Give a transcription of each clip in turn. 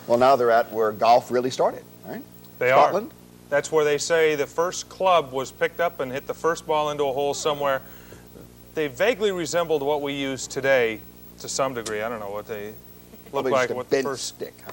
Well, now they're at where golf really started, right? They Scotland. are. That's where they say the first club was picked up and hit the first ball into a hole somewhere. They vaguely resembled what we use today to some degree. I don't know what they look like. Just a what bent the first stick, huh?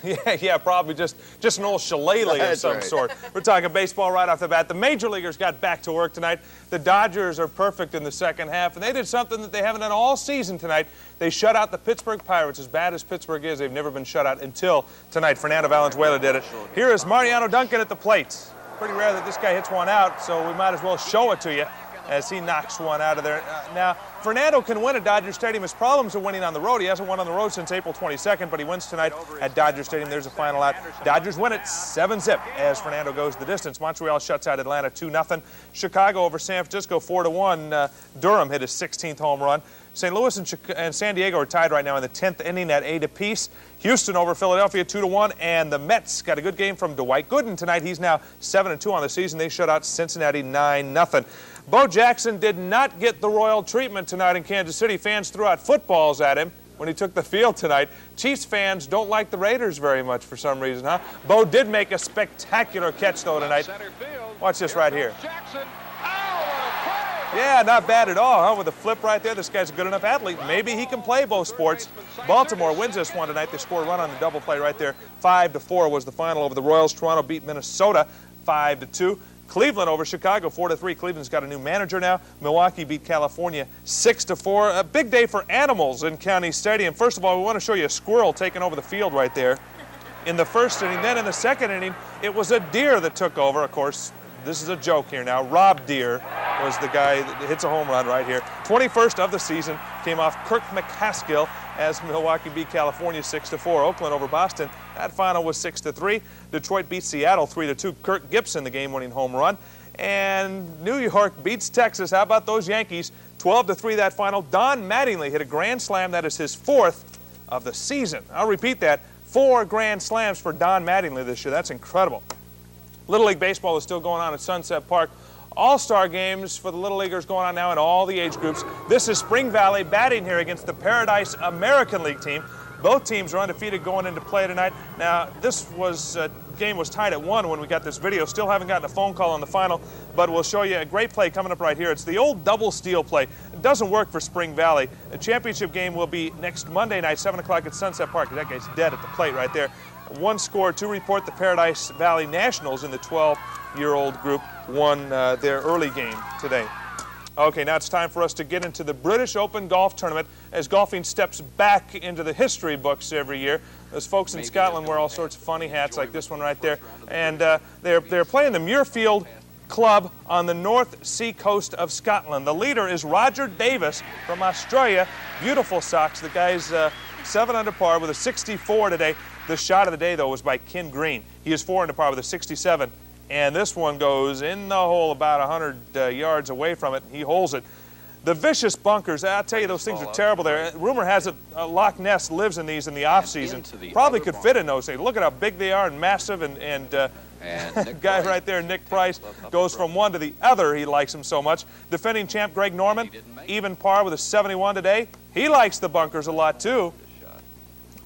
yeah, probably just an old shillelagh of some sort. We're talking baseball right off the bat. The major leaguers got back to work tonight. The Dodgers are perfect in the second half, and they did something that they haven't done all season tonight. They shut out the Pittsburgh Pirates. As bad as Pittsburgh is, they've never been shut out until tonight. Fernando Valenzuela did it. Here is Mariano Duncan at the plate. Pretty rare that this guy hits one out, so we might as well show it to you as he knocks one out of there. Now, Fernando can win at Dodger Stadium. His problems are winning on the road. He hasn't won on the road since April 22nd, but he wins tonight at Dodger Stadium. There's a final out. Dodgers win it 7-zip as Fernando goes the distance. Montreal shuts out Atlanta 2-0. Chicago over San Francisco 4-1. Durham hit his 16th home run. St. Louis and San Diego are tied right now in the 10th inning at 8 apiece. Houston over Philadelphia 2-1, and the Mets got a good game from Dwight Gooden tonight. He's now 7-2 on the season. They shut out Cincinnati 9-0. Bo Jackson did not get the royal treatment tonight in Kansas City. Fans threw out footballs at him when he took the field tonight. Chiefs fans don't like the Raiders very much for some reason, huh? Bo did make a spectacular catch, though, tonight. Watch this right here. Yeah, not bad at all, huh? With a flip right there. This guy's a good enough athlete. Maybe he can play both sports. Baltimore wins this one tonight. They score a run on the double play right there. 5-4 was the final over the Royals. Toronto beat Minnesota 5-2. Cleveland over Chicago 4-3. Cleveland's got a new manager now. Milwaukee beat California 6-4. A big day for animals in County Stadium. First of all, we want to show you a squirrel taking over the field right there in the first inning. Then in the second inning, it was a deer that took over. Of course, this is a joke here now. Rob Deere was the guy that hits a home run right here. 21st of the season came off Kirk McCaskill as Milwaukee beat California 6-4. Oakland over Boston. That final was 6-3. Detroit beat Seattle 3-2. Kirk Gibson, the game-winning home run. And New York beats Texas. How about those Yankees? 12-3 that final. Don Mattingly hit a grand slam. That is his 4th of the season. I'll repeat that. 4 grand slams for Don Mattingly this year. That's incredible. Little League Baseball is still going on at Sunset Park. All-Star games for the Little Leaguers going on now in all the age groups. This is Spring Valley batting here against the Paradise American League team. Both teams are undefeated going into play tonight. Now, this game was tied at 1 when we got this video. Still haven't gotten a phone call on the final, but we'll show you a great play coming up right here. It's the old double steal play. It doesn't work for Spring Valley. The championship game will be next Monday night, 7 o'clock at Sunset Park. That guy's dead at the plate right there. 1 score to report. The Paradise Valley Nationals in the 12-year-old group won their early game today. Okay, now it's time for us to get into the British Open Golf Tournament as golfing steps back into the history books every year. Those folks in Scotland wear all sorts of funny hats like this one right there. And they're playing the Muirfield Club on the North Sea coast of Scotland. The leader is Roger Davis from Australia. Beautiful socks. The guy's 7 under par with a 64 today. The shot of the day, though, was by Ken Green. He is 4 under par with a 67. And this one goes in the hole about 100 yards away from it. He holds it. The vicious bunkers, I'll tell you, those things are terrible there. Rumor has it Loch Ness lives in these in the off-season. Probably could fit in those things. Look at how big they are and massive. And the guy right there, Nick Price, goes from one to the other. He likes them so much. Defending champ Greg Norman, even par with a 71 today. He likes the bunkers a lot, too.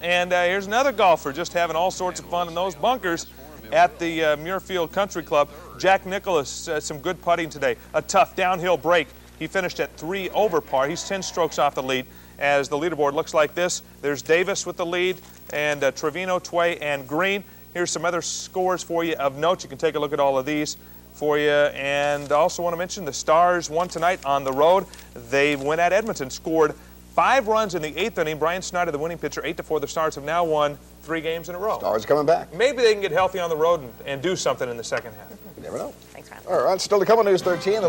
And here's another golfer just having all sorts of fun in those bunkers at the Muirfield Country Club. Jack Nicklaus, some good putting today. A tough downhill break. He finished at 3 over par. He's 10 strokes off the lead as the leaderboard looks like this. There's Davis with the lead, and Trevino, Tway, and Green. Here's some other scores for you of note. You can take a look at all of these for you. And I also want to mention the Stars won tonight on the road. They went at Edmonton, scored 5 runs in the 8th inning. Brian Snyder, the winning pitcher, 8-4. The Stars have now won 3 games in a row. Stars coming back. Maybe they can get healthy on the road and do something in the second half. You never know. Thanks, Ron. All right, still to come on News 13.